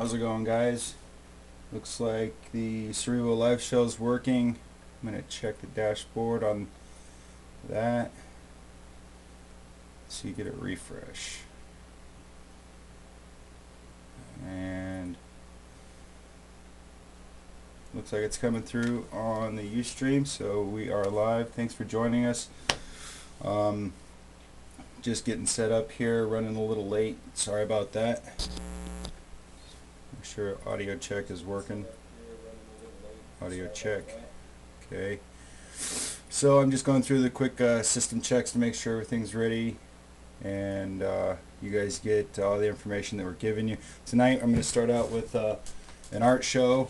How's it going, guys? Looks like the Cerebral Live Show is working. I'm going to check the dashboard on that so you get a refresh. And looks like it's coming through on the Ustream, so we are live. Thanks for joining us. Just getting set up here, running a little late. Sorry about that. Make sure audio check is working. Audio check. Okay. So I'm just going through the quick system checks to make sure everything's ready, and you guys get all the information that we're giving you. Tonight I'm going to start out with an art show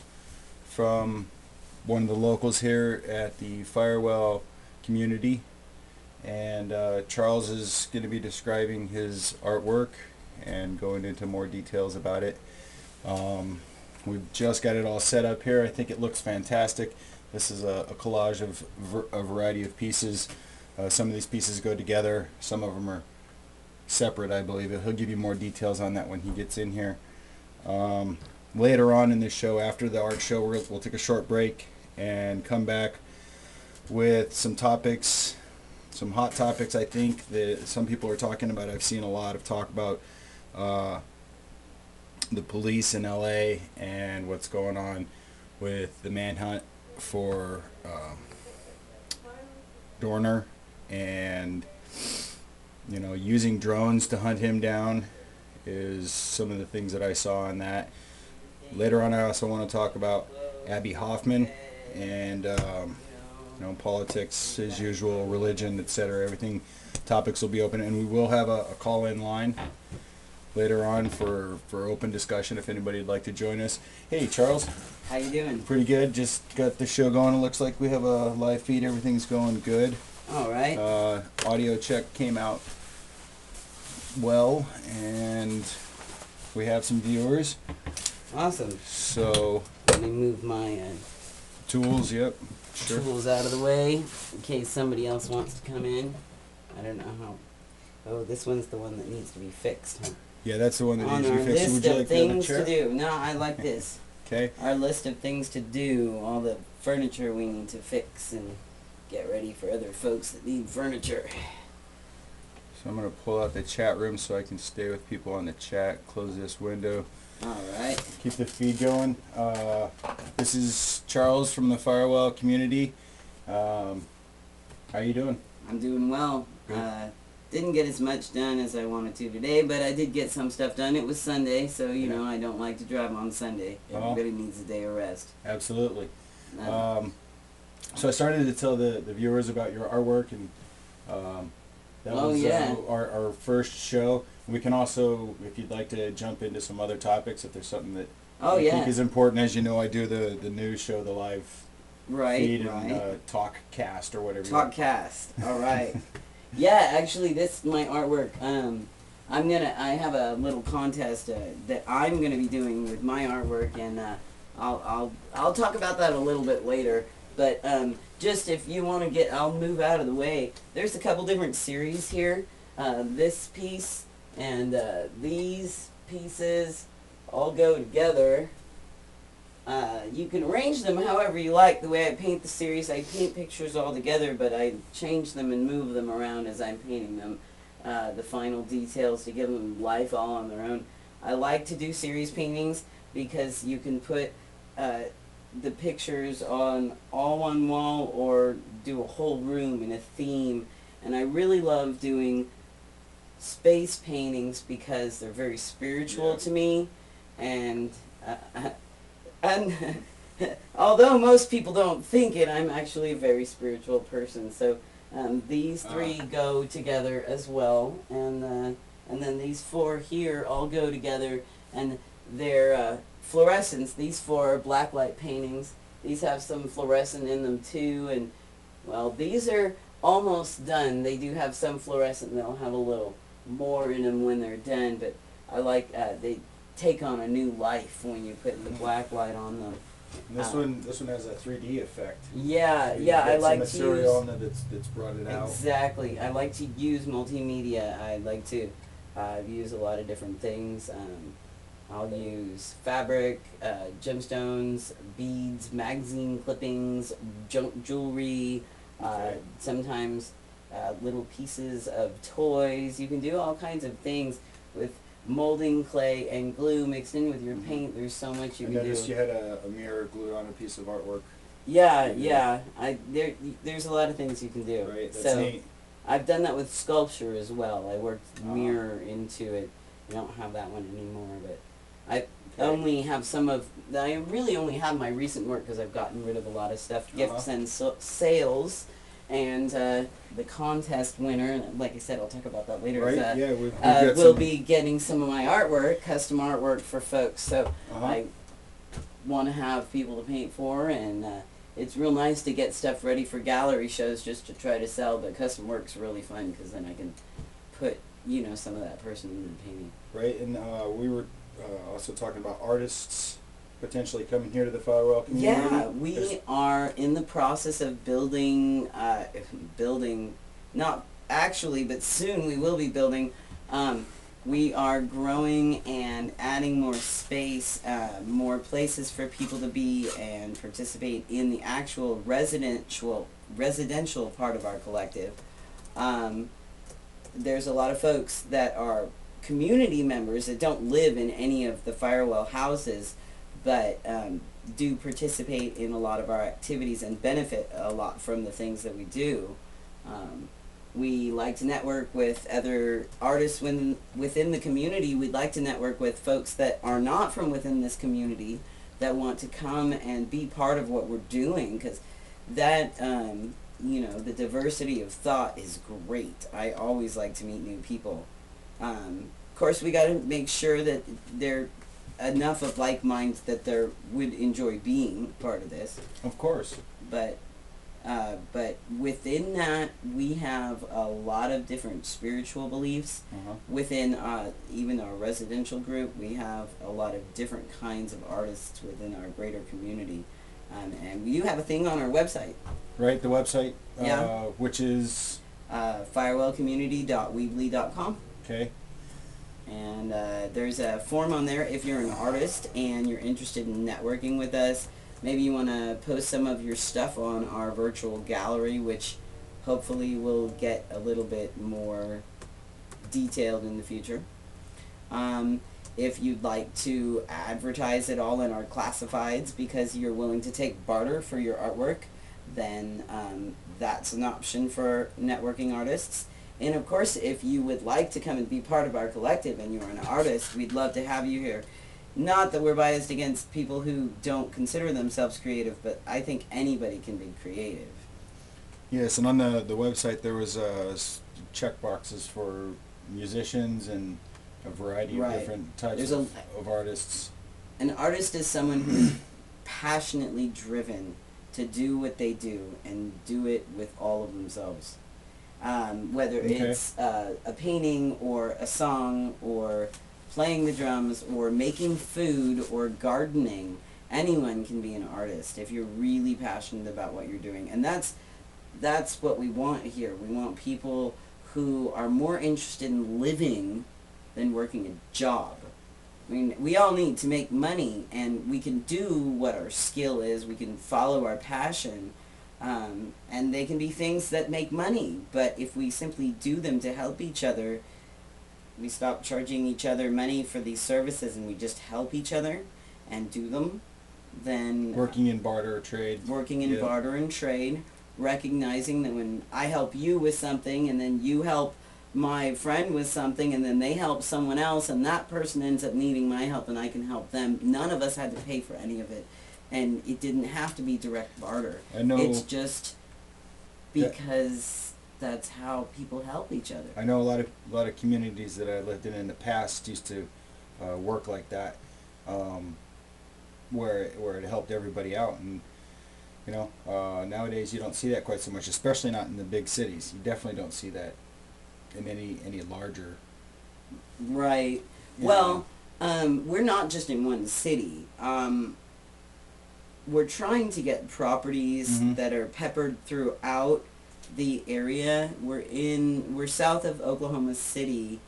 from one of the locals here at the Firewell community, and Charles is going to be describing his artwork and going into more details about it. We've just got it all set up here. I think it looks fantastic. This is a collage of a variety of pieces. Some of these pieces go together, some of them are separate, I believe. He'll give you more details on that when he gets in here. Later on in this show, after the art show, we'll take a short break and come back with some topics, some hot topics I think that some people are talking about. I've seen a lot of talk about the police in LA and what's going on with the manhunt for Dorner, and you know, using drones to hunt him down is some of the things that I saw on that. Later on I also want to talk about Abby Hoffman and you know, politics as usual, religion, etc. Everything, topics will be open, and we will have a call-in line later on for open discussion if anybody would like to join us. Hey Charles. How you doing? Pretty good. Just got the show going. It looks like we have a live feed. Everything's going good. All right. Audio check came out well, and we have some viewers. Awesome. So let me move my tools. Yep. Sure. tools out of the way in case somebody else wants to come in. I don't know how. Oh, this one's the one that needs to be fixed, huh? Yeah, that's the one that On needs to our be fixed. list Would you of like the other things chair? to do. No, I like this. Okay. Our list of things to do, all the furniture we need to fix and get ready for other folks that need furniture. So I'm going to pull out the chat room so I can stay with people on the chat. Close this window. All right. Keep the feed going. This is Charles from the Firewell community. How you doing? I'm doing well. Didn't get as much done as I wanted to today, but I did get some stuff done. It was Sunday, so you know I don't like to drive on Sunday. Everybody needs a day of rest. Absolutely. So I started to tell the viewers about your artwork, and that was our first show. We can also, if you'd like to jump into some other topics, if there's something that I think is important. As you know, I do the news show, the live feed, and Talkcast or whatever. Talkcast. All right. Yeah, actually, this my artwork. I have a little contest that I'm gonna be doing with my artwork, and I'll talk about that a little bit later. But just if you want to get, I'll move out of the way. There's a couple different series here. This piece and these pieces all go together. You can arrange them however you like. The way I paint the series, I paint pictures all together, but I change them and move them around as I'm painting them. The final details to give them life all on their own. I like to do series paintings because you can put the pictures on all one wall or do a whole room in a theme. And I really love doing space paintings because they're very spiritual to me, and although most people don't think it, I'm actually a very spiritual person. So these three go together as well, and then these four here all go together, and they're fluorescence. These four are blacklight paintings. These have some fluorescent in them too, and well, these are almost done. They do have some fluorescent, and they'll have a little more in them when they're done, but I like they take on a new life when you put the black light on them. And this one has a 3D effect. Yeah, yeah, I like to material use on it that's brought it out. Exactly. I like to use multimedia. I like to use a lot of different things. I'll use fabric, gemstones, beads, magazine clippings, junk jewelry, sometimes little pieces of toys. You can do all kinds of things with molding clay and glue mixed in with your paint. There's so much you can do. I noticed you had a mirror glued on a piece of artwork. Yeah, yeah. There's a lot of things you can do. Right, that's so neat. I've done that with sculpture as well. I worked mirror into it. I don't have that one anymore, but I only have some of. I really only have my recent work because I've gotten rid of a lot of stuff, gifts and sales, and the contest winner. Like I said, I'll talk about that later. Right? Is, We've got will be getting some of my artwork, custom artwork for folks. So I want to have people to paint for, and it's real nice to get stuff ready for gallery shows just to try to sell. But custom work's really fun because then I can put some of that person in the painting. Right, and we were also talking about artists potentially coming here to the Firewall community. Yeah, we are in the process of building, not actually, but soon we will be building. We are growing and adding more space, more places for people to be and participate in the actual residential part of our collective. There's a lot of folks that are community members that don't live in any of the Firewall houses, but do participate in a lot of our activities and benefit a lot from the things that we do. We like to network with other artists within the community. We'd like to network with folks that are not from within this community that want to come and be part of what we're doing, because that, the diversity of thought is great. I always like to meet new people. Of course, we got to make sure that they're enough of like minds that they would enjoy being part of this. Of course. But within that, we have a lot of different spiritual beliefs. Within even our residential group, we have a lot of different kinds of artists within our greater community. And we do have a thing on our website. Right, the website, Yeah. Which is? firewellcommunity.weebly.com. Okay. And there's a form on there if you're an artist and you're interested in networking with us. Maybe you want to post some of your stuff on our virtual gallery, which hopefully will get a little bit more detailed in the future. If you'd like to advertise it all in our classifieds because you're willing to take barter for your artwork, then that's an option for networking artists. And of course, if you would like to come and be part of our collective and you're an artist, we'd love to have you here. Not that we're biased against people who don't consider themselves creative, but I think anybody can be creative. Yes, and on the website there was check boxes for musicians and a variety of different types of artists. An artist is someone who's passionately driven to do what they do and do it with all of themselves. Whether it's a painting or a song or playing the drums or making food or gardening, anyone can be an artist if you're really passionate about what you're doing. And that's what we want here. We want people who are more interested in living than working a job. I mean, we all need to make money, and we can do what our skill is. We can follow our passion, and they can be things that make money. But if we simply do them to help each other, we stop charging each other money for these services and we just help each other and do them, then working in barter trade. Barter and trade, recognizing that when I help you with something and then you help my friend with something and then they help someone else and that person ends up needing my help and I can help them, none of us had to pay for any of it, and it didn't have to be direct barter. I know. It's just because that's how people help each other. I know a lot of communities that I lived in the past used to work like that, where it helped everybody out, and nowadays you don't see that quite so much, especially not in the big cities. You definitely don't see that in any larger. Right. Well, we're not just in one city. We're trying to get properties that are peppered throughout the area. We're south of Oklahoma City,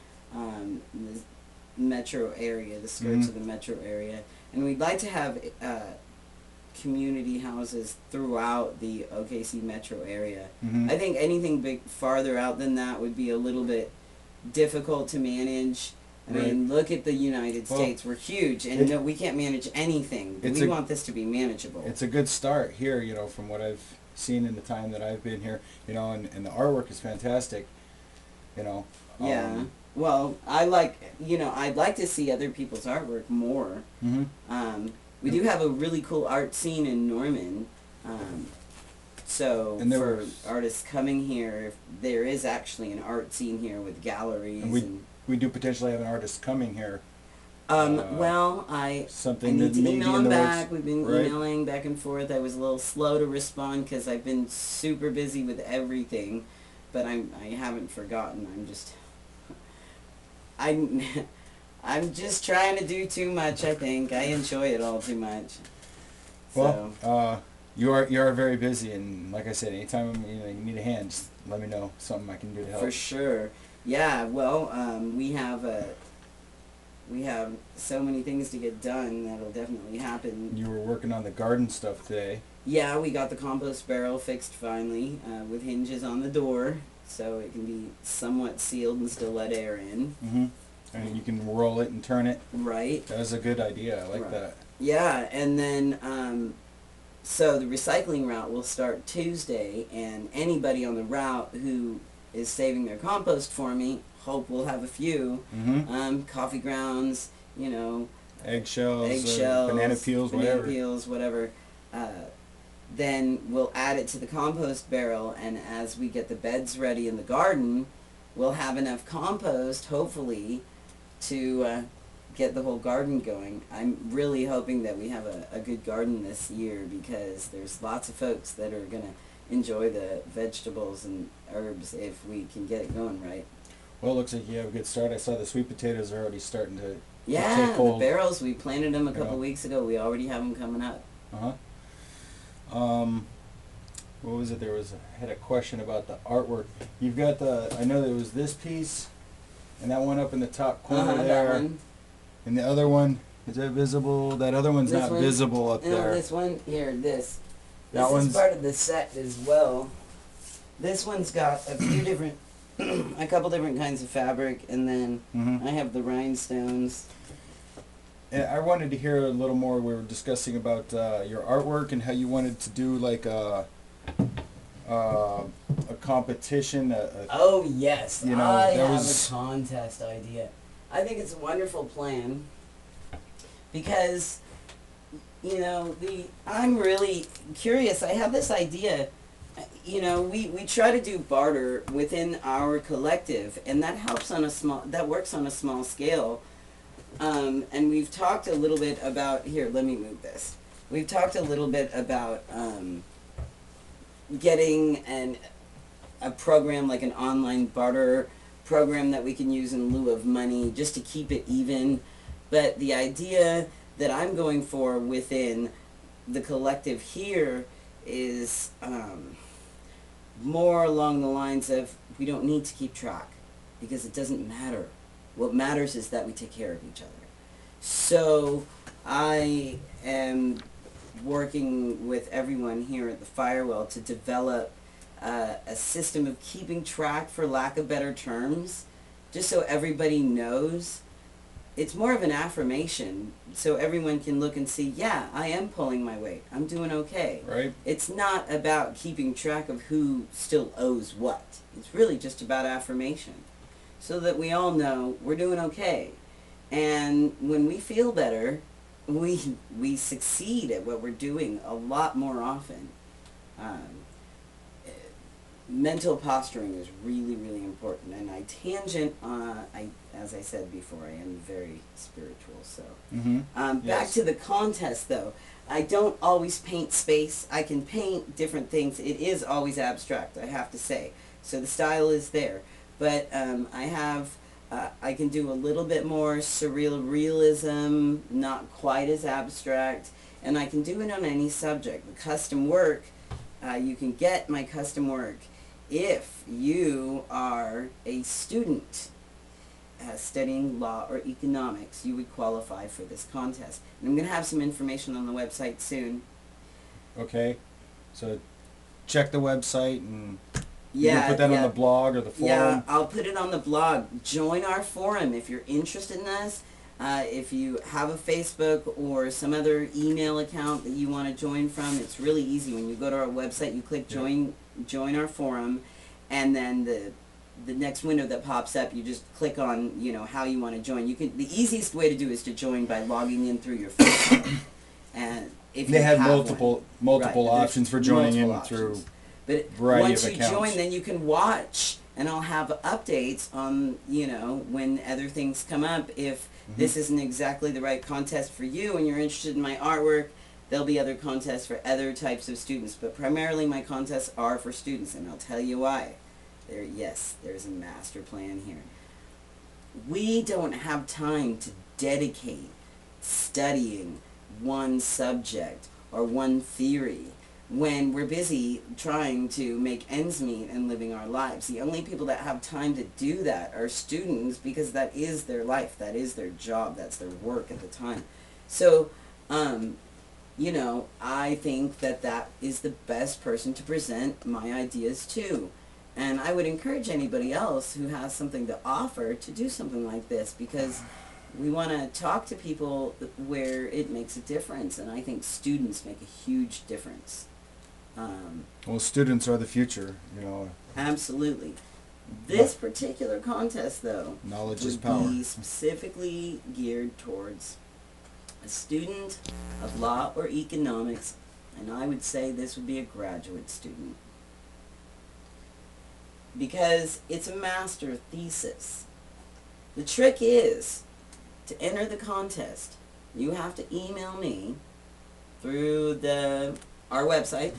metro area, the skirts of the metro area, and we'd like to have community houses throughout the OKC metro area. I think anything big farther out than that would be a little bit difficult to manage. I mean, look at the United States. We're huge, and no, we can't manage anything. We want this to be manageable. It's a good start here, from what I've seen in the time that I've been here, and the artwork is fantastic, Yeah. Well, I'd like to see other people's artwork more. We do have a really cool art scene in Norman. So for artists coming here, there is actually an art scene here with galleries. And we do potentially have an artist coming here. Well, I need to email him back. We've been emailing back and forth. I was a little slow to respond because I've been super busy with everything, but I haven't forgotten. I'm just trying to do too much. I think I enjoy it all too much. Well, you are very busy, and like I said, anytime you need a hand, just let me know something I can do to help. For sure. Yeah. Well, we have so many things to get done that'll definitely happen. You were working on the garden stuff today. Yeah, we got the compost barrel fixed finally, with hinges on the door, so it can be somewhat sealed and still let air in. And you can roll it and turn it. Right. That was a good idea. I like that. Yeah, and then so the recycling route will start Tuesday, and anybody on the route who is saving their compost for me, hope we'll have a few, coffee grounds, eggshells, banana peels, whatever. Then we'll add it to the compost barrel, and as we get the beds ready in the garden, we'll have enough compost, hopefully, to get the whole garden going. I'm really hoping that we have a good garden this year, because there's lots of folks that are going to enjoy the vegetables and herbs if we can get it going right. Well, it looks like you have a good start. I saw the sweet potatoes are already starting to take hold. The barrels, we planted them a couple weeks ago. We already have them coming up. What was it? I had a question about the artwork. You've got I know there was this piece, and that one up in the top corner there. That one. And the other one, is that visible? That other one's not visible up there. This one, here, this is part of the set as well. This one's got a few different, a couple different kinds of fabric, and then I have the rhinestones. And I wanted to hear a little more. We were discussing about your artwork and how you wanted to do like a competition. Oh yes, I have a contest idea. I think it's a wonderful plan, because I'm really curious. I have this idea. We try to do barter within our collective, and that helps works on a small scale. And we've talked a little bit about, here, let me move this. We've talked a little bit about getting a program like an online barter program that we can use in lieu of money, just to keep it even. But the idea that I'm going for within the collective here is more along the lines of, we don't need to keep track, because it doesn't matter. What matters is that we take care of each other. So I am working with everyone here at the Firewell to develop a system of keeping track, for lack of better terms, just so everybody knows. It's more of an affirmation, so everyone can look and see, yeah, I am pulling my weight. I'm doing okay. Right. It's not about keeping track of who still owes what. It's really just about affirmation, so that we all know we're doing okay. And when we feel better, we succeed at what we're doing a lot more often. Mental posturing is really, really important. And I tangent, as I said before, I am very spiritual. So back to the contest, though. I don't always paint space. I can paint different things. It is always abstract, I have to say. So the style is there. But I can do a little bit more surreal realism, not quite as abstract, and I can do it on any subject. The custom work, you can get my custom work if you are a student. studying law or economics, you would qualify for this contest. And I'm going to have some information on the website soon. Okay, so check the website and you Yeah, can put that on the blog or the forum. Yeah, I'll put it on the blog. Join our forum if you're interested in this. If you have a Facebook or some other email account that you want to join from, it's really easy. When you go to our website, you click join our forum, and then the next window that pops up, you just click on, you know, how you want to join. You can, the easiest way to do is to join by logging in through your phone. And if They you have have multiple Right, options for joining in multiple through options. But variety once of you accounts. join, then you can watch, and I'll have updates on, you know, when other things come up. If this isn't exactly the right contest for you and you're interested in my artwork, there'll be other contests for other types of students. But primarily my contests are for students, and I'll tell you why. Yes, there's a master plan here. We don't have time to dedicate studying one subject or one theory when we're busy trying to make ends meet and living our lives. The only people that have time to do that are students, because that is their life, that is their job, that's their work at the time. So, you know, I think that that is the best person to present my ideas to. And I would encourage anybody else who has something to offer to do something like this, because we want to talk to people where it makes a difference, and I think students make a huge difference. Well, students are the future, you know. Absolutely. This particular contest, though, Knowledge is would power. be specifically geared towards a student of law or economics, and I would say this would be a graduate student, because it's a master thesis. The trick is, to enter the contest, you have to email me through our website,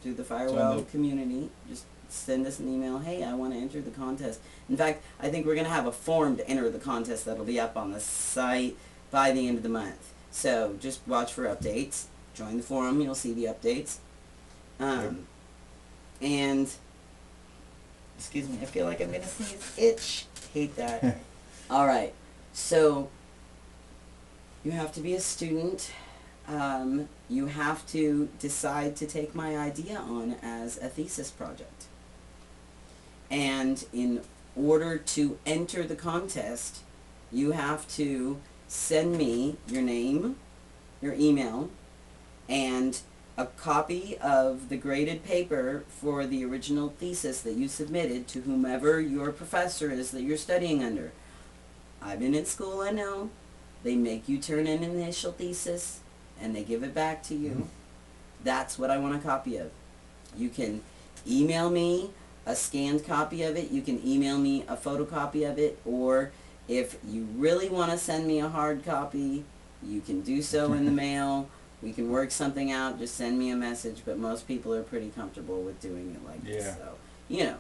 through the Firewall community. Just send us an email. Hey, I want to enter the contest. In fact, I think we're going to have a form to enter the contest that'll be up on the site by the end of the month. So just watch for updates. Join the forum. You'll see the updates. And excuse me, I feel like I'm going to sneeze. Itch. Hate that. All right. So you have to be a student. You have to decide to take my idea on as a thesis project. And in order to enter the contest, you have to send me your name, your email, and a copy of the graded paper for the original thesis that you submitted to whomever your professor is that you're studying under. I've been in school, I know. They make you turn in an initial thesis, and they give it back to you. That's what I want a copy of. You can email me a scanned copy of it. You can email me a photocopy of it, or if you really want to send me a hard copy, you can do so in the mail. We can work something out. Just send me a message, but most people are pretty comfortable with doing it like this. So, you know.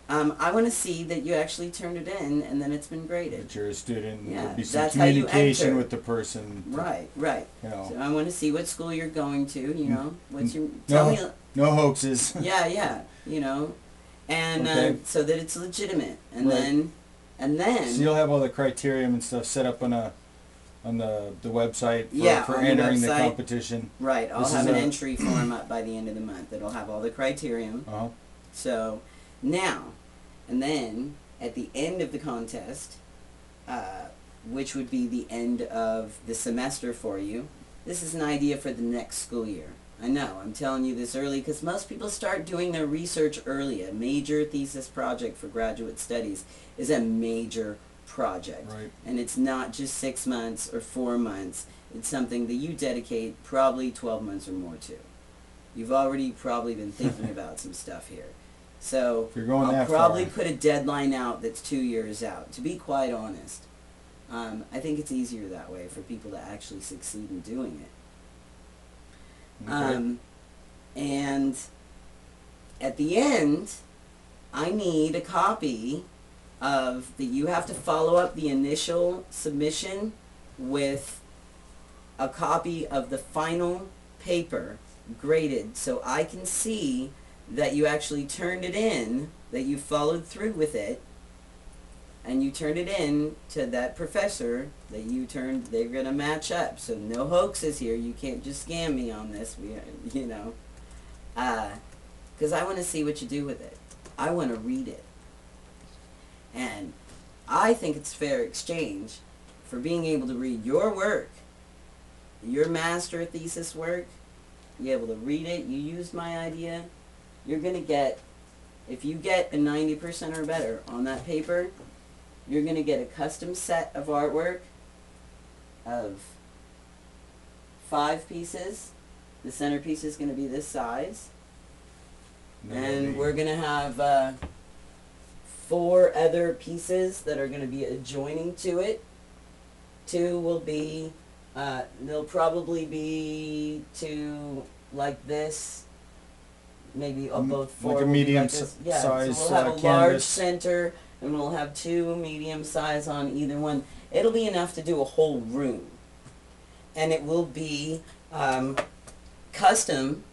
I want to see that you actually turned it in, and then it's been graded. That you're a student. Yeah, There'll be some that's how you communication enter. with the person. Right, right. You know. So I want to see what school you're going to, you know. What's your... Tell me... No hoaxes. Yeah, yeah, you know. And Okay. so that it's legitimate. And Right. then... So you'll have all the criterion and stuff set up on the website for on the entering the website. competition. Right, I'll This have is an a- entry form up by the end of the month that'll have all the criterion. Uh-huh. So, now, and then, at the end of the contest, which would be the end of the semester for you, this is an idea for the next school year. I know, I'm telling you this early because most people start doing their research early. A major thesis project for graduate studies is a major project. Right. And it's not just 6 months or 4 months. It's something that you dedicate probably 12 months or more to. You've already probably been thinking about some stuff here. So If you're going I'll that probably far. put a deadline out that's 2 years out, to be quite honest. I think it's easier that way for people to actually succeed in doing it. Okay. And at the end, I need a copy of you have to follow up the initial submission with a copy of the final paper graded, so I can see that you actually turned it in, that you followed through with it, and you turn it in to that professor that you turned, they're gonna match up. So no hoaxes here. You can't just scam me on this. You know, because I want to see what you do with it. I want to read it, and I think it's fair exchange for being able to read your work, your master thesis work. You're able to read it. You used my idea. You're gonna get, if you get a 90% or better on that paper, you're going to get a custom set of artwork of 5 pieces. The centerpiece is going to be this size. And we're going to have 4 other pieces that are going to be adjoining to it. 2 will be, they'll probably be 2 like this. Maybe both 4 like a will be medium like this. Yeah, size so we'll have a large canvas. center, and we'll have 2 medium size on either one. It'll be enough to do a whole room, and it will be custom.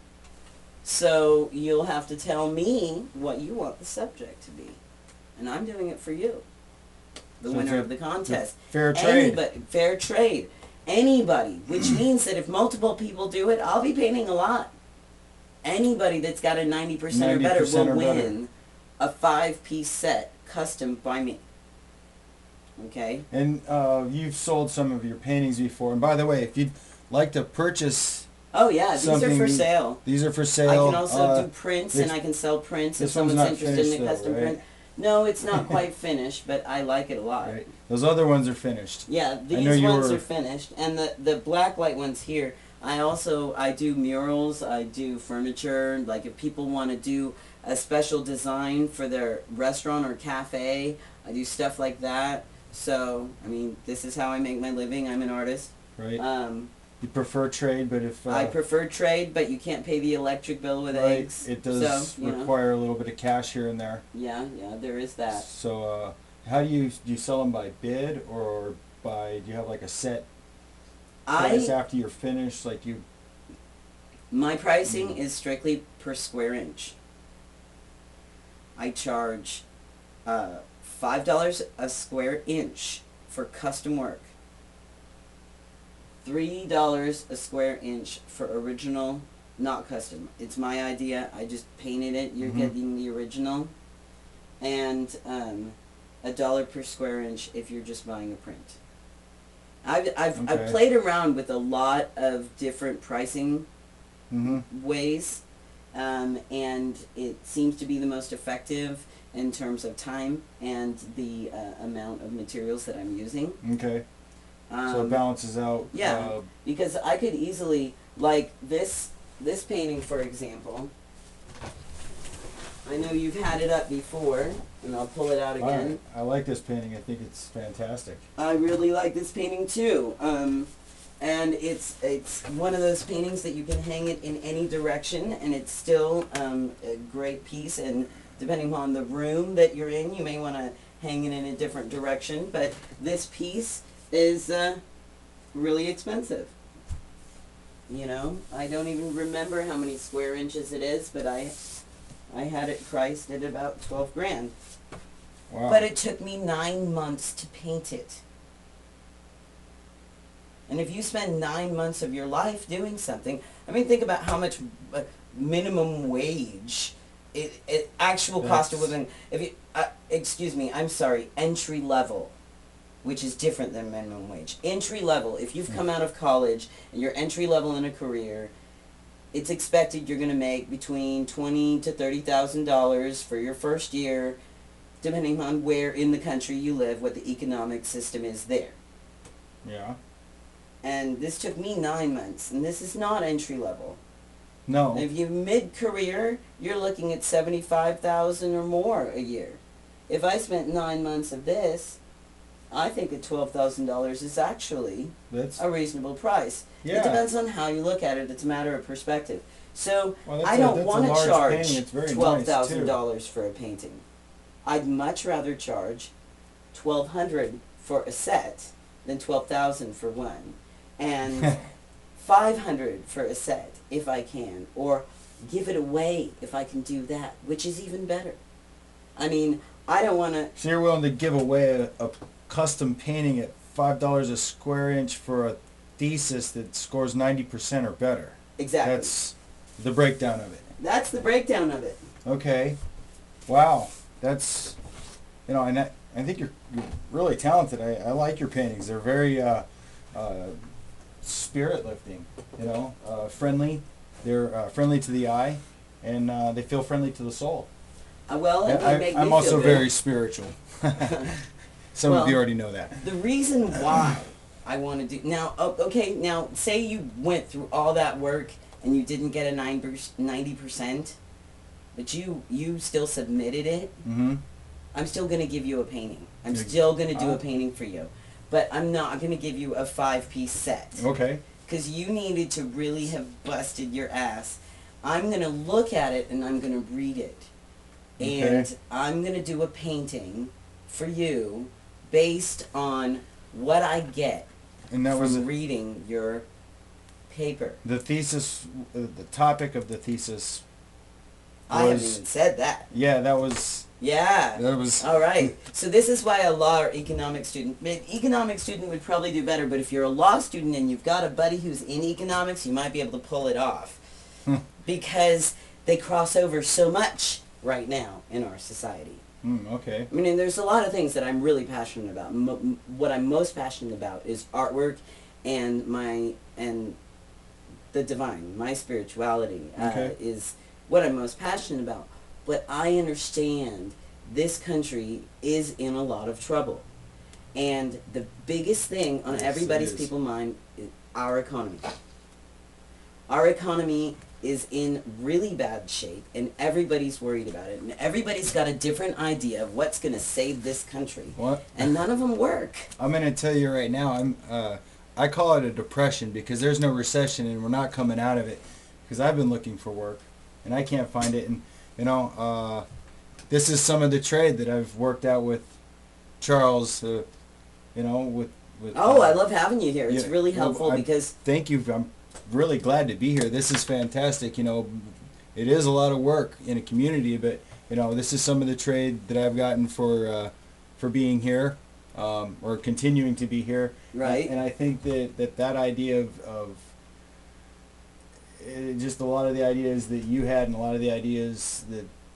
So you'll have to tell me what you want the subject to be, and I'm doing it for you, the So winner of the contest. Fair trade. Fair trade. Anybody, which means that if multiple people do it, I'll be painting a lot. Anybody that's got a 90% or better will win a 5-piece set custom by me. Okay? And you've sold some of your paintings before. And by the way, if you'd like to purchase Oh yeah, these are for sale. These are for sale. I can also do prints, and I can sell prints if someone's interested in a custom print. No, it's not quite finished, but I like it a lot. Right. Those other ones are finished. Yeah, these ones are finished. And the black light ones here, I do murals, I do furniture. Like if people want to do a special design for their restaurant or cafe, I do stuff like that. So, I mean, this is how I make my living. I'm an artist. Right. You prefer trade, but if... I prefer trade, but you can't pay the electric bill with eggs. It does require a little bit of cash here and there. Yeah, there is that. So, how do you sell them by bid, or do you have like a set price after you're finished? Like my pricing is strictly per square inch. I charge $5 a square inch for custom work. $3 a square inch for original, not custom. It's my idea. I just painted it. You're getting the original. And $1 per square inch if you're just buying a print. I've played around with a lot of different pricing ways, and it seems to be the most effective in terms of time and the amount of materials that I'm using. Okay. So it balances out. Yeah, because I could easily, like this painting, for example. I know you've had it up before, and I'll pull it out again. I like this painting. I think it's fantastic. I really like this painting too. And it's one of those paintings that you can hang it in any direction, and it's still a great piece. And depending on the room that you're in, you may want to hang it in a different direction. But this piece is really expensive. You know, I don't even remember how many square inches it is, but I had it priced at about 12 grand. Wow. But it took me 9 months to paint it. And if you spend 9 months of your life doing something, I mean, think about how much minimum wage, actual cost of living, if you, excuse me, I'm sorry, entry level, which is different than minimum wage. Entry level, if you've come out of college and you're entry level in a career, it's expected you're going to make between $20,000 to $30,000 for your first year, depending on where in the country you live, what the economic system is there. Yeah. And this took me 9 months, and this is not entry level. No. And if you're mid-career, you're looking at $75,000 or more a year. If I spent 9 months of this, I think at $12,000 is actually a reasonable price. Yeah. It depends on how you look at it. It's a matter of perspective. So I don't want to charge $12,000 for a painting. I'd much rather charge $1,200 for a set than $12,000 for one, and $500 for a set if I can, or give it away if I can do that, which is even better. I mean, I don't want to. So you're willing to give away a custom painting at $5 a square inch for a thesis that scores 90% or better. Exactly. That's the breakdown of it. That's the breakdown of it. Okay. Wow. That's, and I think you're really talented. I like your paintings. They're very spirit lifting. Friendly. They're friendly to the eye, and they feel friendly to the soul. Well, it would make me I'm feel also good. very spiritual. Some of you already know that. The reason why I want to do now, okay, now say you went through all that work and you didn't get a 90%, but you still submitted it. Mm-hmm. I'm still going to give you a painting. I'm still going to do a painting for you, but I'm not going to give you a 5-piece set. Okay. Because you needed to really have busted your ass. I'm going to look at it and I'm going to read it. And I'm going to do a painting for you based on what I get from reading your paper. The thesis, the topic of the thesis was... I haven't even said that. Yeah, that was... Yeah. That was... All right. So this is why a law or economic student... Economic student would probably do better, but if you're a law student and you've got a buddy who's in economics, you might be able to pull it off. Because they cross over so much right now in our society. Okay. I mean, there's a lot of things that I'm really passionate about. What I'm most passionate about is artwork and the divine. My spirituality is what I'm most passionate about. But I understand this country is in a lot of trouble. And the biggest thing on everybody's people's mind is our economy. Our economy is in really bad shape, and everybody's worried about it, and everybody's got a different idea of what's going to save this country. What? And none of them work. I'm going to tell you right now, I call it a depression because there's no recession and we're not coming out of it. Because I've been looking for work and I can't find it. And this is some of the trade that I've worked out with Charles. With I love having you here. It's really helpful because... Thank you. I'm really glad to be here. This is fantastic. It is a lot of work in a community, but this is some of the trade that I've gotten for being here, or continuing to be here. Right. And I think that idea of just a lot of the ideas that you had and a lot of the ideas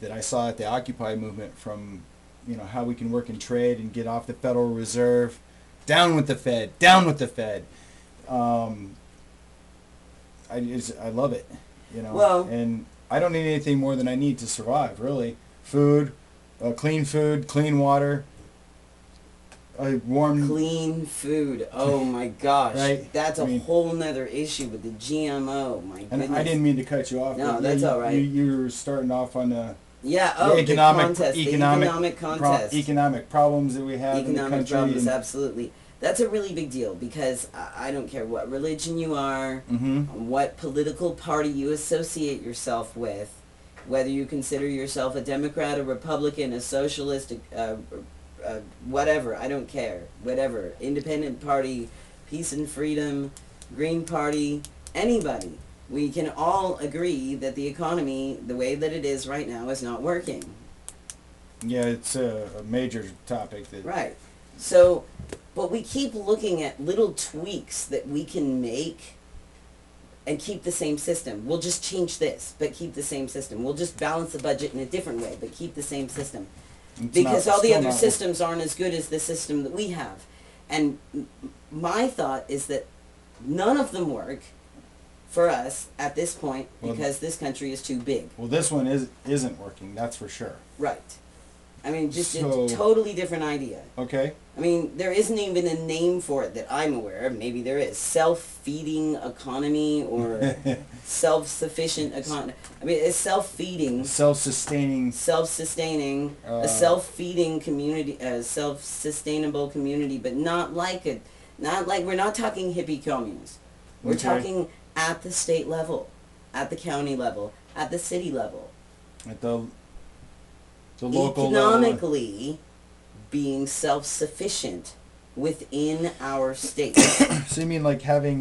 that I saw at the Occupy movement from how we can work in trade and get off the Federal Reserve, down with the Fed, down with the Fed. I love it, and I don't need anything more than I need to survive, really. Food, clean water, warm... Clean food. Oh my gosh. Right? That's a whole nother issue with the GMO. My goodness. And I didn't mean to cut you off. No, that's all right. You were starting off on the... Yeah, the economic contest. Economic problems that we have in the country. Economic problems, absolutely. That's a really big deal because I don't care what religion you are, what political party you associate yourself with, whether you consider yourself a Democrat, a Republican, a socialist, whatever, I don't care. Whatever. Independent party, peace and freedom, Green Party, anybody. We can all agree that the economy, the way that it is right now, is not working. Yeah, it's a major topic. Right. So... But we keep looking at little tweaks that we can make and keep the same system. We'll just change this, but keep the same system. We'll just balance the budget in a different way, but keep the same system. Because all the other systems aren't as good as the system that we have. And my thought is that none of them work for us at this point because this country is too big. Well, this one isn't working, that's for sure. Right. I mean, just a totally different idea. Okay. I mean, there isn't even a name for it that I'm aware of. Maybe there is. Self-feeding economy or self-sufficient economy. I mean, it's self-feeding. Self-sustaining. Self-sustaining. A self-feeding community, a self-sustainable community, but not like we're not talking hippie communes. We're talking at the state level, at the county level, at the city level. At the local economically being self-sufficient within our state. So you mean like having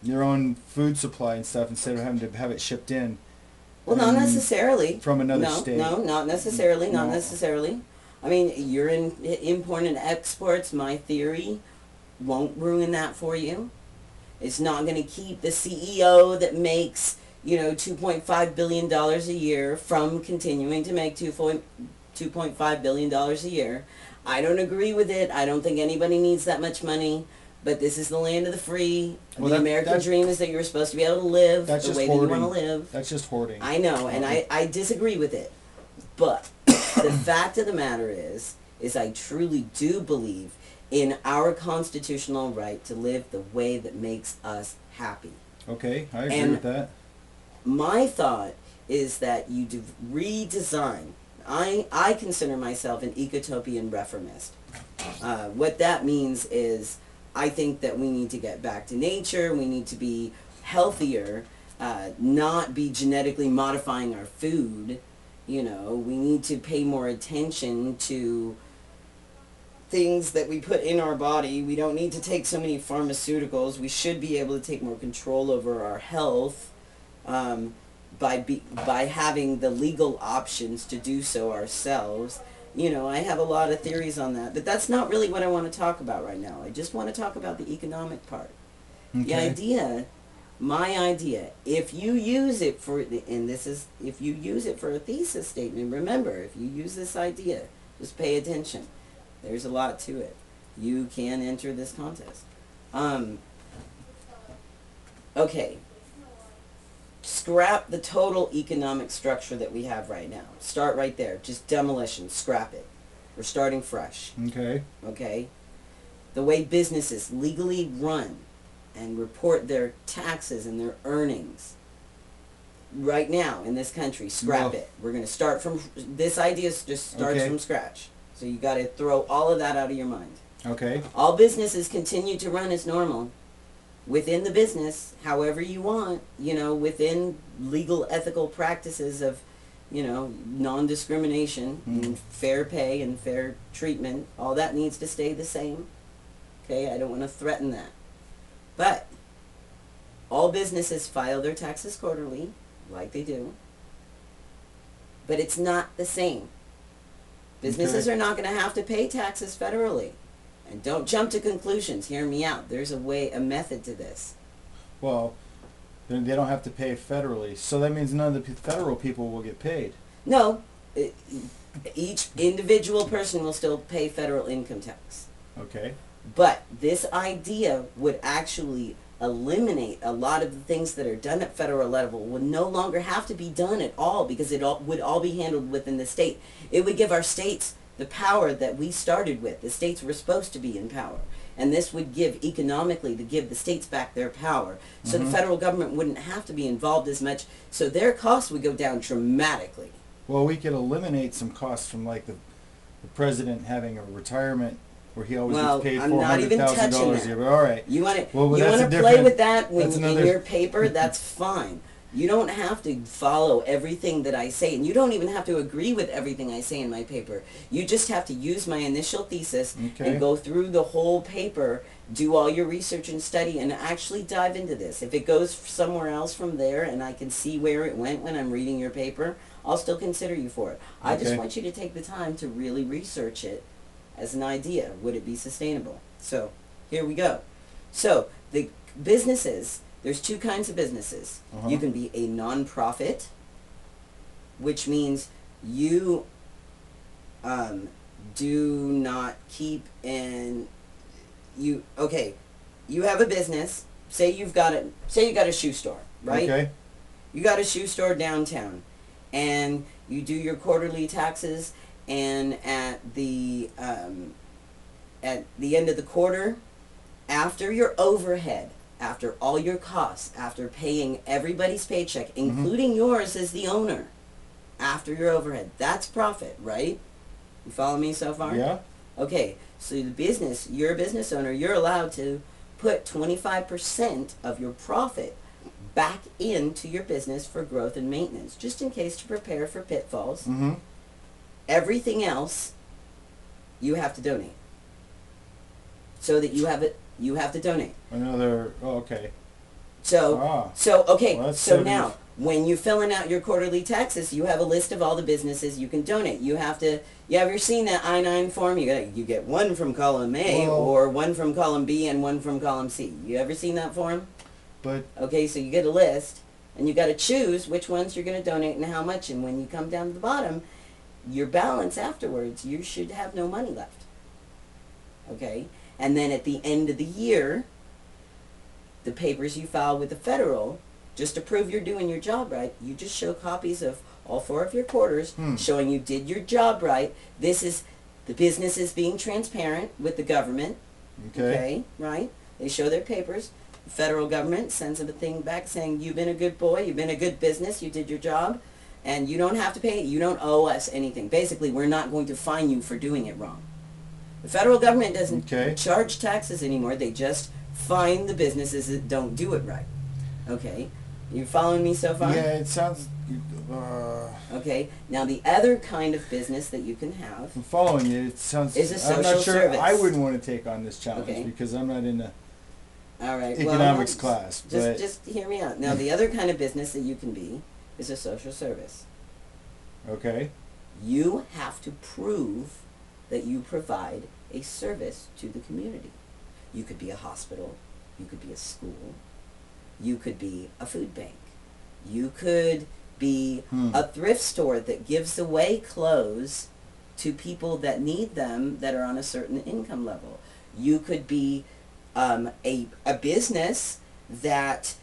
your own food supply and stuff instead of having to have it shipped in? Well, not necessarily. From another state? No, not necessarily. Not necessarily. I mean, you're in import and exports. My theory won't ruin that for you. It's not going to keep the CEO that makes, you know, $2.5 billion a year from continuing to make $2.5 billion a year. I don't agree with it. I don't think anybody needs that much money. But this is the land of the free. Well, the American dream is that you're supposed to be able to live the way that you want to live. That's just hoarding. I know, and I disagree with it. But the fact of the matter is I truly do believe in our constitutional right to live the way that makes us happy. Okay, I agree with that. My thought is that you redesign. I consider myself an ecotopian reformist. What that means is I think that we need to get back to nature. We need to be healthier, not be genetically modifying our food. You know, we need to pay more attention to things that we put in our body. We don't need to take so many pharmaceuticals. We should be able to take more control over our health by having the legal options to do so ourselves. You know, I have a lot of theories on that, but that's not really what I want to talk about right now. I just want to talk about the economic part. Okay. The idea, my idea, if you use it for, and this is, if you use it for a thesis statement, remember, if you use this idea, just pay attention. There's a lot to it. You can enter this contest. Okay. Scrap the total economic structure that we have right now. Start right there. Just demolition. Scrap it. We're starting fresh. Okay. Okay? The way businesses legally run and report their taxes and their earnings right now in this country, scrap it. We're going to start from, this idea just starts from scratch. So you got to throw all of that out of your mind. Okay. All businesses continue to run as normal. Within the business, however you want, you know, within legal ethical practices of, you know, non-discrimination and fair pay and fair treatment, all that needs to stay the same. Okay, I don't want to threaten that. But all businesses file their taxes quarterly, like they do. But it's not the same. Businesses are not going to have to pay taxes federally. And don't jump to conclusions. Hear me out. There's a method to this. Well, then they don't have to pay federally. So that means none of the federal people will get paid. No. Each individual person will still pay federal income tax. Okay. But this idea would actually eliminate a lot of the things that are done at federal level would no longer have to be done at all because it would all be handled within the state. It would give our states the power that we started with. The states were supposed to be in power. And this would give, economically, to give the states back their power. So the federal government wouldn't have to be involved as much. So their costs would go down dramatically. Well, we could eliminate some costs from like the president having a retirement where he always gets paid $400,000 a year. But all right. You want to play with that when in your paper? That's fine. You don't have to follow everything that I say, and you don't even have to agree with everything I say in my paper. You just have to use my initial thesis and go through the whole paper, do all your research and study, and actually dive into this. If it goes somewhere else from there and I can see where it went when I'm reading your paper, I'll still consider you for it. I just want you to take the time to really research it as an idea. Would it be sustainable? So, here we go. So, the businesses... There's two kinds of businesses. You can be a non-profit, which means you do not keep in you have a business. Say you got a shoe store, right? Okay. You got a shoe store downtown, and you do your quarterly taxes, and at the end of the quarter, after your overhead, after all your costs, after paying everybody's paycheck, including yours as the owner, after your overhead, that's profit, right? You follow me so far? Yeah. Okay, so the business, you're a business owner, you're allowed to put 25% of your profit back into your business for growth and maintenance, just in case to prepare for pitfalls. Everything else, you have to donate. So that you have it. You have to donate. Another, okay. So, okay, Well, that's so 70. now, when you're filling out your quarterly taxes, you have a list of all the businesses you can donate. You have ever seen that I-9 form? You get one from column A, Well, or one from column B, and one from column C. You ever seen that form? But Okay, so you get a list, and you got to choose which ones you're going to donate and how much. And when you come down to the bottom, your balance afterwards, you should have no money left. Okay? And then at the end of the year, the papers you file with the federal, just to prove you're doing your job right, you just show copies of all 4 of your quarters showing you did your job right. The business is being transparent with the government. Okay, right? They show their papers. The federal government sends them a thing back saying, you've been a good boy, you've been a good business, you did your job, and you don't have to pay, you don't owe us anything. Basically, we're not going to fine you for doing it wrong. The federal government doesn't charge taxes anymore, they just fine the businesses that don't do it right. Okay? You following me so far? yeah, it sounds. Okay. Now the other kind of business that you can have I'm following you. It sounds. is a social I'm not sure. service. I wouldn't want to take on this challenge Okay. because I'm not in the all right, economics class. But just hear me out. Now the other kind of business that you can be is a social service. okay. You have to prove that you provide a service to the community. You could be a hospital, you could be a school, you could be a food bank, you could be a thrift store that gives away clothes to people that need them that are on a certain income level. You could be a business that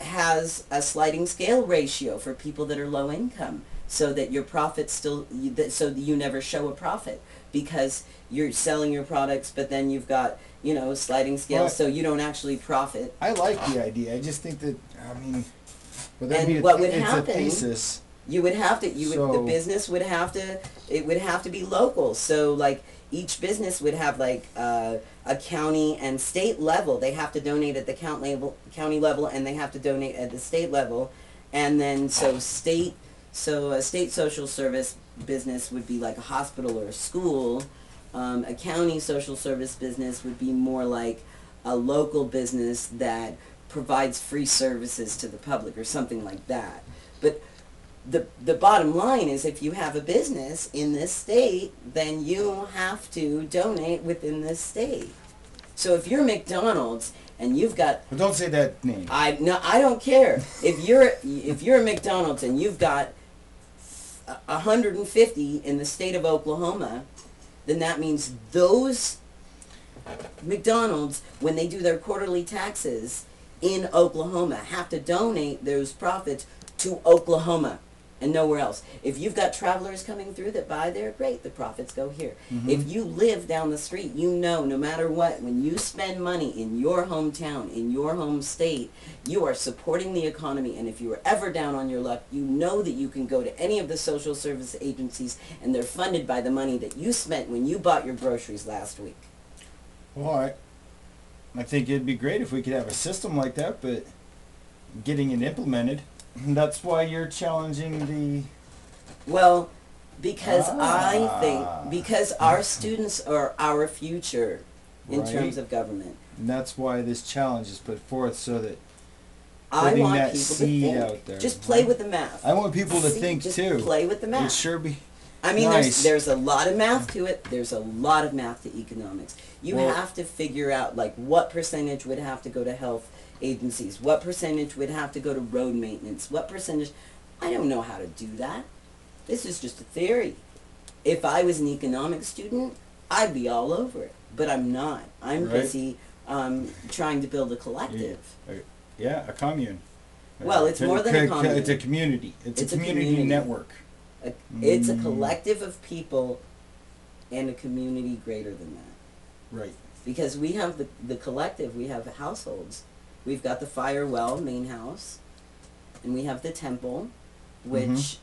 has a sliding scale ratio for people that are low income, so that your profits so that you never show a profit because you're selling your products, but then you've got sliding scale, so you don't actually profit. I like the idea. I just think that What would it's happen? a thesis. You would have to. The business would have to. It would have to be local. So like each business would have like a county and state level. They have to donate at the county level, and they have to donate at the state level, and then a state social service business would be like a hospital or a school. A county social service business would be more like a local business that provides free services to the public or something like that. But the bottom line is, if you have a business in this state, then you have to donate within this state. So if you're McDonald's and you've got But don't say that name. I don't care. If you're a McDonald's and you've got 150 in the state of Oklahoma, then that means those McDonald's, when they do their quarterly taxes in Oklahoma, have to donate those profits to Oklahoma and nowhere else. If you've got travelers coming through that buy there, great, the profits go here. If you live down the street, no matter what, when you spend money in your hometown, in your home state, you are supporting the economy. And if you are ever down on your luck, you know that you can go to any of the social service agencies and they're funded by the money that you spent when you bought your groceries last week. Well, I think it'd be great if we could have a system like that, but getting it implemented. That's why you're challenging the... Well, because because our students are our future in terms of government. And that's why this challenge is put forth, so that I putting want that people to seed think. out there. Just play with the math. I want people to think just too. Play with the math. It'd sure be I mean, nice. there's a lot of math to it. There's a lot of math to economics. You Well, have to figure out like what percentage would have to go to health agencies, what percentage would have to go to road maintenance, what percentage. I don't know how to do that. This is just a theory. If I was an economics student, I'd be all over it. But I'm not. I'm busy trying to build a collective. Yeah, a commune. Well, it's more than a commune. It's a community. It's a community network. It's a collective of people and a community greater than that. Right. Because we have the collective, we have the households. We've got the fire well, main house, and we have the temple, which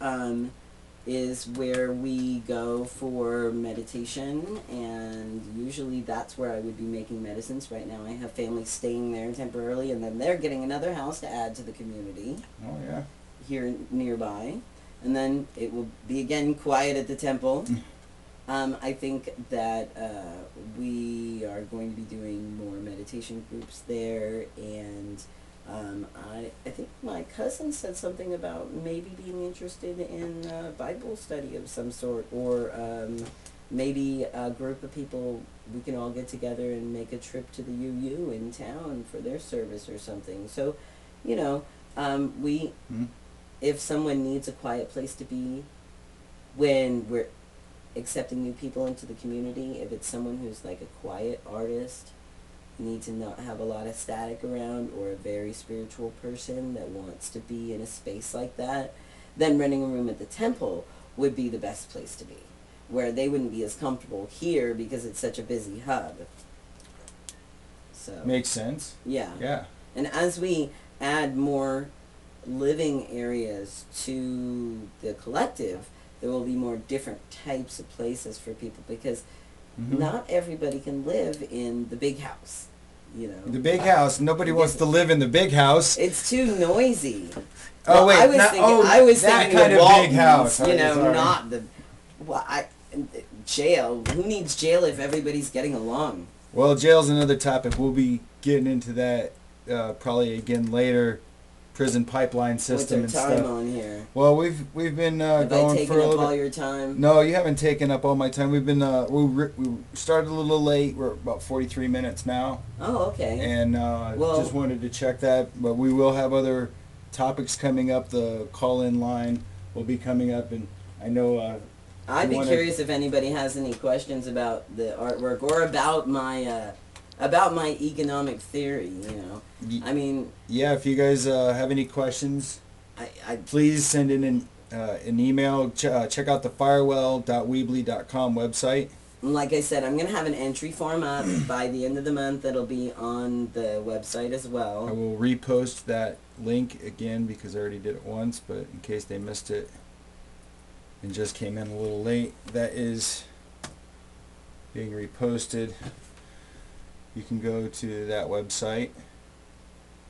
is where we go for meditation, and usually that's where I would be making medicines. Right now I have family staying there temporarily, and then they're getting another house to add to the community. Oh, yeah. Here nearby. And then it will be again quiet at the temple. I think that we are going to be doing more meditation groups there, and I think my cousin said something about maybe being interested in Bible study of some sort, or maybe a group of people, we can all get together and make a trip to the UU in town for their service or something. So, you know, we, if someone needs a quiet place to be when we're accepting new people into the community, if it's someone who's like a quiet artist, need to not have a lot of static around, or a very spiritual person that wants to be in a space like that, then renting a room at the temple would be the best place to be, where they wouldn't be as comfortable here because it's such a busy hub. So Makes sense. yeah. Yeah. And as we add more living areas to the collective, there will be more different types of places for people, because not everybody can live in the big house, you know. The big house. Nobody wants to live in the big house. It's too noisy. Oh, Well, wait. I was that thinking kind of of Walton's, big house. you know, Sorry. not the jail. Who needs jail if everybody's getting along? Well, jail's another topic. We'll be getting into that probably again later. Prison pipeline system and What's our time stuff. on here? Well, we've been Have I going taken for a up little all bit. your time? No, you haven't taken up all my time. We've been we started a little late. We're about 43 minutes now, Oh, okay. and Well- just wanted to check that. But we will have other topics coming up. The call-in line will be coming up, and I know. I'd you be wanna- curious if anybody has any questions about the artwork, or about my economic theory. You know, I mean, Yeah, if you guys have any questions, I please send in an email. Check out the firewell.weebly.com website. like I said, I'm gonna have an entry form up by the end of the month. That'll be on the website as I well. will repost that link again because I already did it once, but in case they missed it and just came in a little late, that is being reposted. You can go to that website.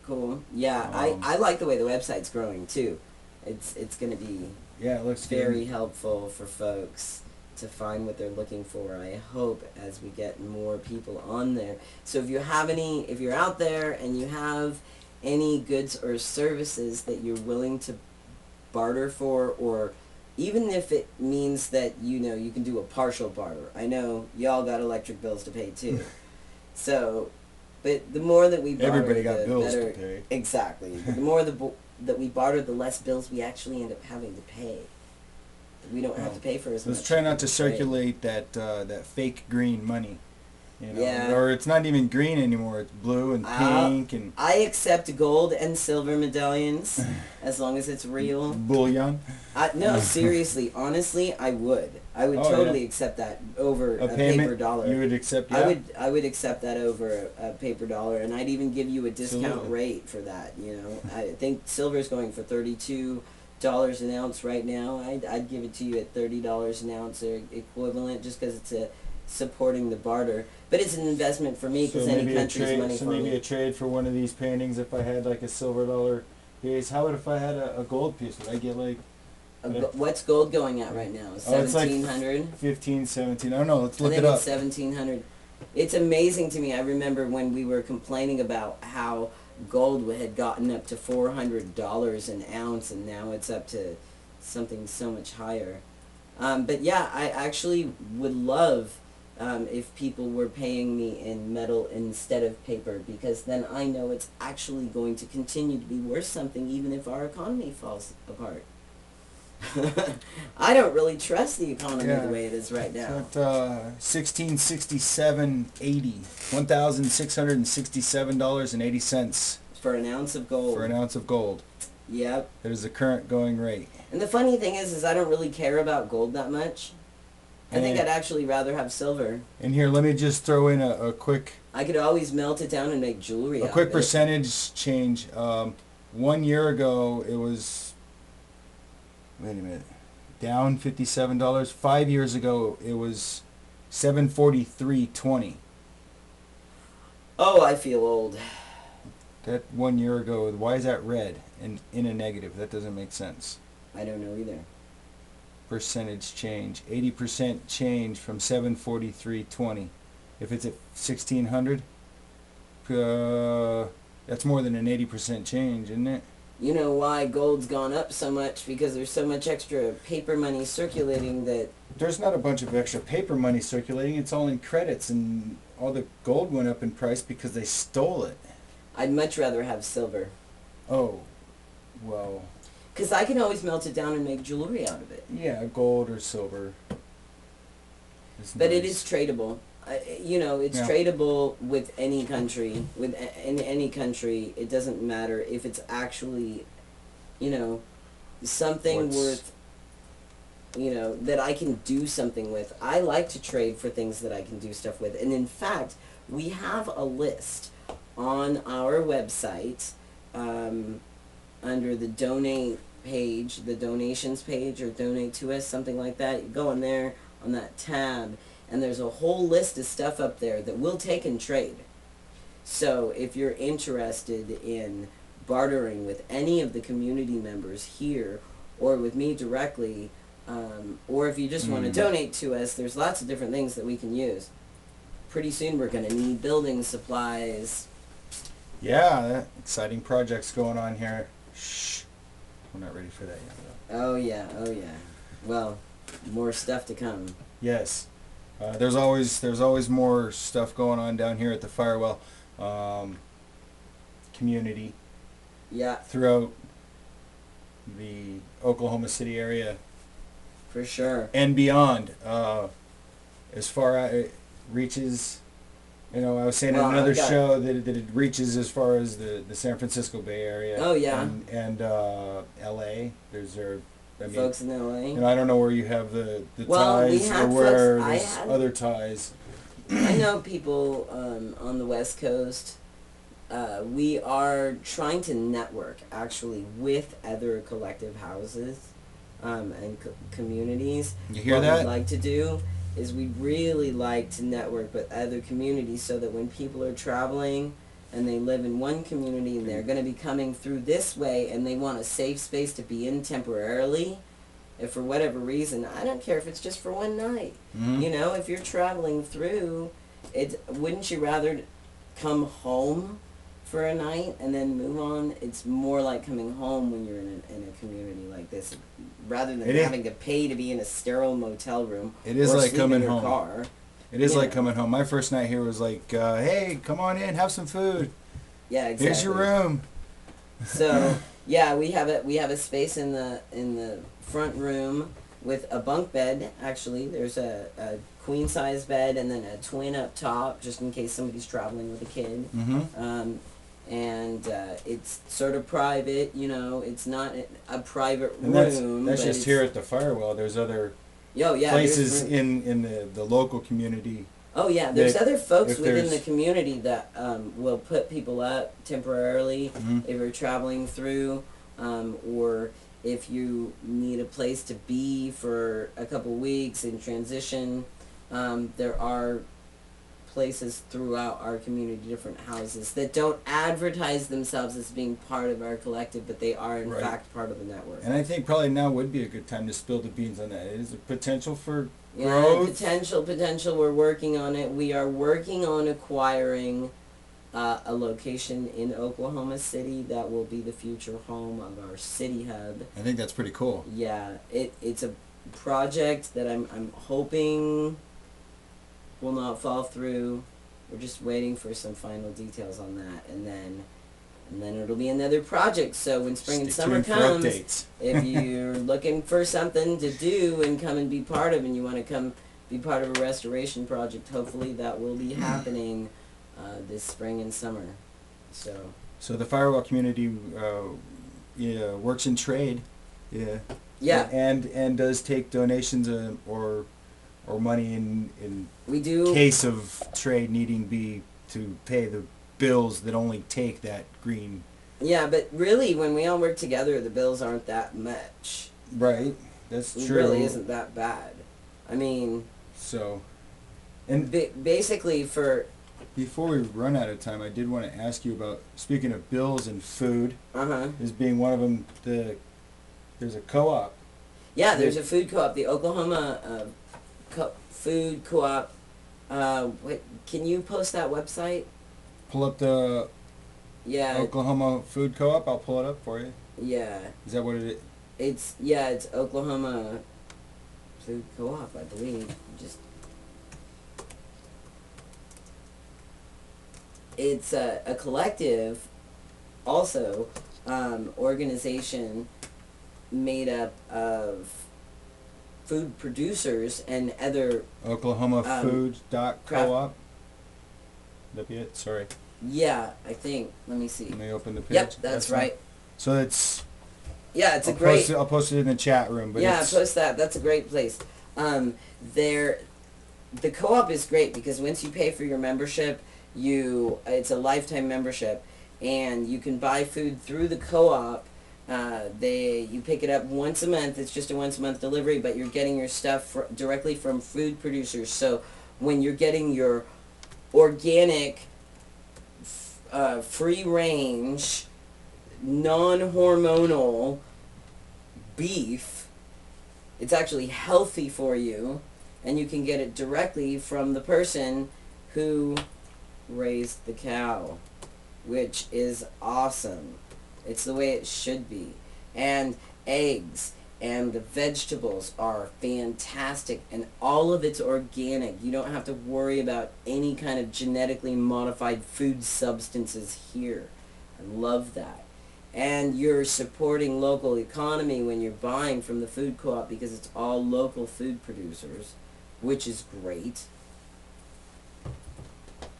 Cool. Yeah, I like the way the website's growing too. It's gonna be Yeah, it looks very good. helpful for folks to find what they're looking for. I hope as we get more people on there. So if you're out there and you have any goods or services that you're willing to barter for, or even if it means that, you know, you can do a partial barter. I know y'all got electric bills to pay too. So, but the more that we barter, Everybody got the bills better. to pay. Exactly. The more that we barter, the less bills we actually end up having to pay. We don't have to pay for as much. Let's try not to trade. circulate that fake green money. You know? Yeah. Or it's not even green anymore. It's blue and pink and I accept gold and silver medallions as long as it's real. bullion. No, seriously, honestly, I would. I would Oh, totally yeah. accept that over a payment paper dollar. you would accept. Yeah. I would accept that over a paper dollar, and I'd even give you a discount Absolutely. rate for that. You know, I think silver's going for $32 an ounce right now. I'd give it to you at $30 an ounce or equivalent, just because it's supporting the barter. But it's an investment for me, because any country's money so for maybe me. a trade for one of these paintings. If I had like a silver dollar piece, how would if I had a gold piece? Would I get like What's gold going at right now? Oh, it's like 1,700. 15, 17? I don't know. Let's I look think it up. it's 1,700. It's amazing to me. I remember when we were complaining about how gold had gotten up to $400 an ounce, and now it's up to something so much higher. But yeah, I actually would love if people were paying me in metal instead of paper, because then I know it's actually going to continue to be worth something even if our economy falls apart. I don't really trust the economy Yeah. the way it is right now. It's at 1667.80, $1,667.80 For an ounce of gold. for an ounce of gold. Yep. That is the current going rate. And the funny thing is I don't really care about gold that much. I think Eh. I'd actually rather have silver. And here, let me just throw in a quick I could always melt it down and make jewelry out of it. percentage change. 1 year ago, it was. Wait a minute. Down $57. 5 years ago, it was $743.20. Oh, I feel old. That 1 year ago. Why is that red and in a negative? That doesn't make sense. I don't know either. percentage change. 80% change from 743.20. If it's at 1600, that's more than an 80% change, isn't it? You know why gold's gone up so much? Because there's so much extra paper money circulating that... There's not a bunch of extra paper money circulating. It's all in credits, and all the gold went up in price because they stole it. I'd much rather have silver. Oh, well... Because I can always melt it down and make jewelry out of it. Yeah, gold or silver. But it is tradable. You know, it's Yeah. tradable with any country. In any country, it doesn't matter if it's actually, you know, something worth, you know, that I can do something with. I like to trade for things that I can do stuff with. And in fact, we have a list on our website under the donate page, the donations page, or donate to us, something like that. You go in there on that tab, and there's a whole list of stuff up there that we'll take and trade. So if you're interested in bartering with any of the community members here, or with me directly, or if you just want to donate to us, there's lots of different things that we can use. Pretty soon we're going to need building supplies. Yeah, exciting projects going on here. Shh. We're not ready for that yet, though. Oh yeah, oh yeah. Well, more stuff to come. Yes. There's always more stuff going on down here at the Firewell community. Yeah. Throughout the Oklahoma City area. For sure. And beyond. As far as it reaches, you know, I was saying in another show that it reaches as far as the San Francisco Bay Area. Oh yeah. And LA. I mean, folks in LA. And I don't know where you have the well, ties or where there's other ties. I know people on the West Coast. We are trying to network actually with other collective houses and communities. You hear what that? We'd like to do is we really like to network with other communities so that when people are traveling and they live in one community and they're going to be coming through this way and they want a safe space to be in temporarily, if for whatever reason, I don't care if it's just for one night. Mm-hmm. You know, if you're traveling through, wouldn't you rather come home for a night and then move on? It's more like coming home when you're in a community like this, rather than having to pay to be in a sterile motel room. It is or like sleep coming in your home. Car. It is like coming home. My first night here was like, hey, come on in, have some food. Yeah, exactly. Here's your room. So yeah, we have a space in the front room with a bunk bed. Actually, there's a queen size bed and then a twin up top, just in case somebody's traveling with a kid. Mm-hmm. And it's sort of private, you know. It's not a private And room. that's just here at the Firewell. There's other places in the local community. Oh yeah, there's other folks within the there's community that will put people up temporarily if you're traveling through, or if you need a place to be for a couple weeks in transition. There are places throughout our community, different houses that don't advertise themselves as being part of our collective, but they are in fact part of the network. And I think probably now would be a good time to spill the beans on that. Is there potential for growth? Potential. We're working on it. We are working on acquiring a location in Oklahoma City that will be the future home of our city hub. I think that's pretty cool. Yeah, it's a project that I'm hoping will not fall through. We're just waiting for some final details on that, and then it'll be another project. So when spring and summer comes, if you're looking for something to do and come and be part of, and you want to come be part of a restoration project, hopefully that will be happening this spring and summer. So the Firewall community works in trade. Yeah. And does take donations or money in we do case of trade needing be to pay the bills that only take that green. Yeah, but really when we all work together, the bills aren't that much. Right. That's true. It really isn't that bad. I mean, and basically before we run out of time, I did want to ask you about, speaking of bills and food, Uh-huh. as being one of them, there's a co-op. Yeah, there's a food co-op, the Oklahoma Food Co-op. Wait, can you post that website? Pull up the Yeah. Oklahoma Food Co-op. I'll pull it up for you. Yeah. Is that what it is? It's Oklahoma Food Co-op, I believe. It's a collective, also, organization made up of food producers and other Oklahoma Food Co-op. craft. That'd be it. Sorry. Yeah, I think. Let me see. Let me open the page. Yep, that's right. So it's. Yeah, it's I'll a great. I'll post it in the chat room. But Yeah, it's, post that. That's a great place. The co-op is great because once you pay for your membership, it's a lifetime membership, and you can buy food through the co-op. You pick it up once a month. It's just a once a month delivery, but you're getting your stuff directly from food producers. So when you're getting your organic, free range, non-hormonal beef, it's actually healthy for you, and you can get it directly from the person who raised the cow, which is awesome. It's the way it should be. And eggs and the vegetables are fantastic, and all of it's organic. You don't have to worry about any kind of genetically modified food substances here. I love that. And you're supporting local economy when you're buying from the food co-op because it's all local food producers, which is great.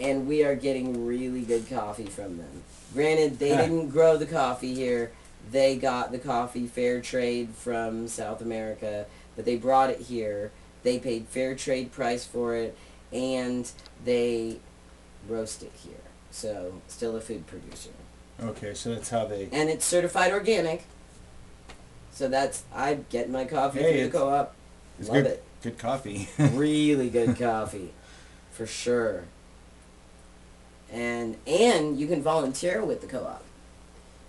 And we are getting really good coffee from them. Granted, they didn't grow the coffee here. They got the coffee fair trade from South America, but they brought it here. They paid fair trade price for it, and they roast it here. So, still a food producer. Okay, so that's how they. And it's certified organic. So I get my coffee Hey, through the co-op. It's Love good, it. good coffee. Really good coffee, for sure. And you can volunteer with the co-op.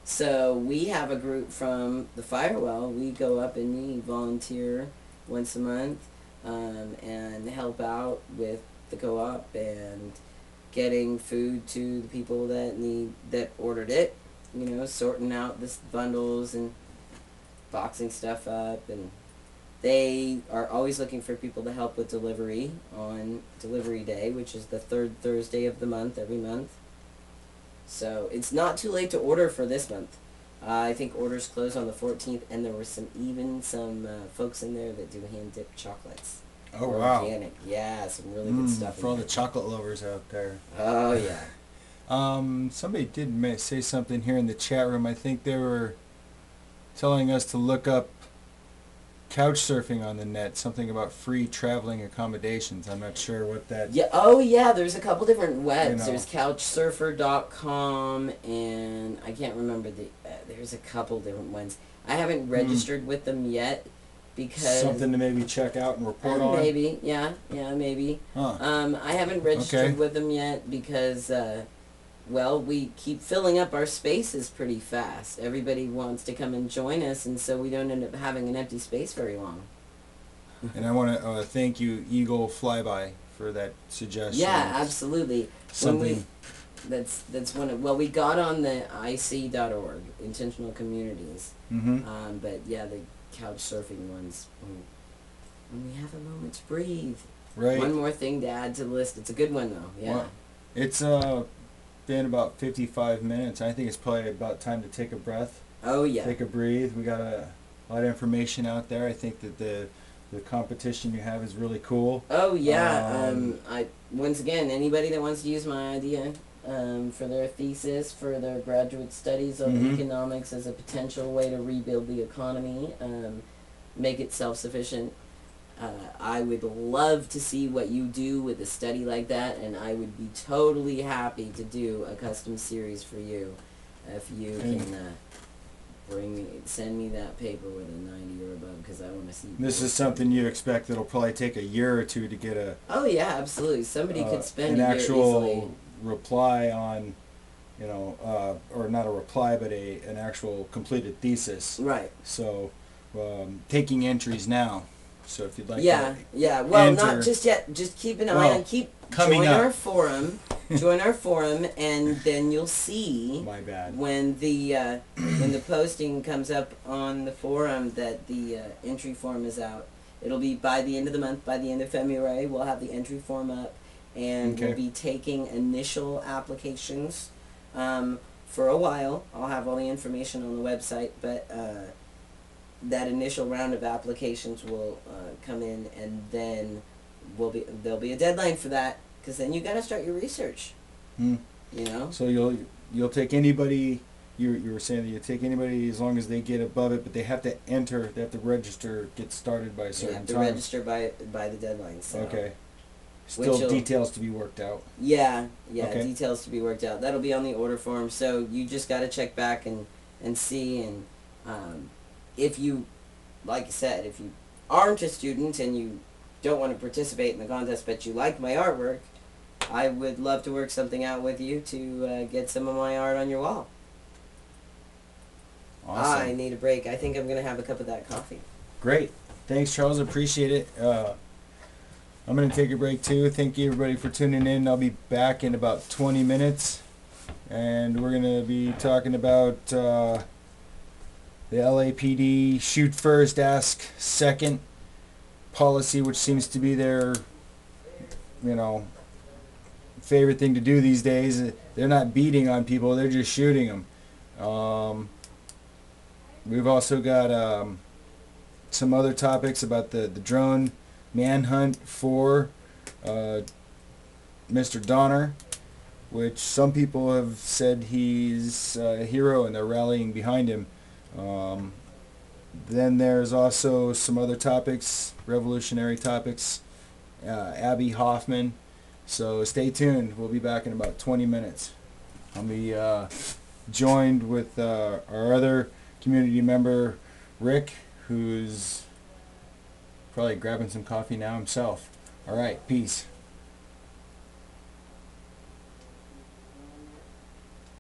So we have a group from the Firewell. We go up and we volunteer once a month and help out with the co-op and getting food to the people that ordered it. You know, sorting out the bundles and boxing stuff up, and they are always looking for people to help with delivery on delivery day, which is the third Thursday of the month, every month. So it's not too late to order for this month. I think orders close on the 14th, and there were some folks in there that do hand-dipped chocolates. Oh, wow. Organic. Yeah, some really good stuff. For all the chocolate lovers out there. Oh, yeah. Somebody did say something here in the chat room. I think they were telling us to look up couch surfing on the net, something about free traveling accommodations. I'm not sure what that... Yeah. Oh, yeah, there's a couple different webs. You know. There's couchsurfer.com, and I can't remember there's a couple different ones. I haven't registered with them yet because... Something to maybe check out and report on? Maybe, yeah, maybe. Huh. I haven't registered with them yet because, well, we keep filling up our spaces pretty fast. Everybody wants to come and join us, and so we don't end up having an empty space very long. And I want to thank you, Eagle Flyby, for that suggestion. Yeah, absolutely. Something... That's one of... Well, we got on the IC.org, Intentional Communities. Mm-hmm. But, yeah, the couch surfing ones, when we have a moment to breathe. Right. One more thing to add to the list. It's a good one, though. Yeah. Well, it's been about 55 minutes. I think it's probably about time to take a breath. Oh, yeah. Take a breathe. We got a lot of information out there. I think that the competition you have is really cool. Oh, yeah. Once again, anybody that wants to use my idea for their thesis, for their graduate studies of economics as a potential way to rebuild the economy, make it self-sufficient, I would love to see what you do with a study like that, and I would be totally happy to do a custom series for you if you can send me that paper with a 90 or above, because I want to see. This is something you expect that'll probably take a year or two to get a... Oh, yeah, absolutely. Somebody could spend an a year actual easily. reply on, you know, or not a reply, but an actual completed thesis. Right. So taking entries now. So if you'd like Yeah, to yeah. Well, enter, not just yet. Just keep an eye well, on. Keep coming join up. our forum. Join our forum, and then you'll see My bad. when the posting comes up on the forum that the entry form is out. It'll be by the end of the month. By the end of February, we'll have the entry form up, and Okay. we'll be taking initial applications for a while. I'll have all the information on the website, but that initial round of applications will come in, and then there'll be a deadline for that, because then you got to start your research. Hmm. You know. So you'll take anybody. You were saying that you take anybody as long as they get above it, but they have to enter. They have to register. Get started by a You certain have to time. register by the deadline. So. Okay. Still Which'll- details to be worked out. Yeah, Okay. details to be worked out. That'll be on the order form, so you just got to check back and see. And if you, like I said, if you aren't a student and you don't want to participate in the contest, but you like my artwork, I would love to work something out with you to get some of my art on your wall. Awesome. I need a break. I think I'm going to have a cup of that coffee. Great. Thanks, Charles. Appreciate it. I'm going to take a break too. Thank you, everybody, for tuning in. I'll be back in about 20 minutes. And we're going to be talking about the LAPD shoot first, ask second policy, which seems to be their, favorite thing to do these days. They're not beating on people. They're just shooting them. We've also got some other topics about the drone manhunt for Mr. Donner, which some people have said he's a hero and they're rallying behind him. Then there's also some other topics, revolutionary topics, Abby Hoffman. So stay tuned. We'll be back in about 20 minutes. I'll be joined with our other community member, Rick, who's probably grabbing some coffee now himself. All right, peace.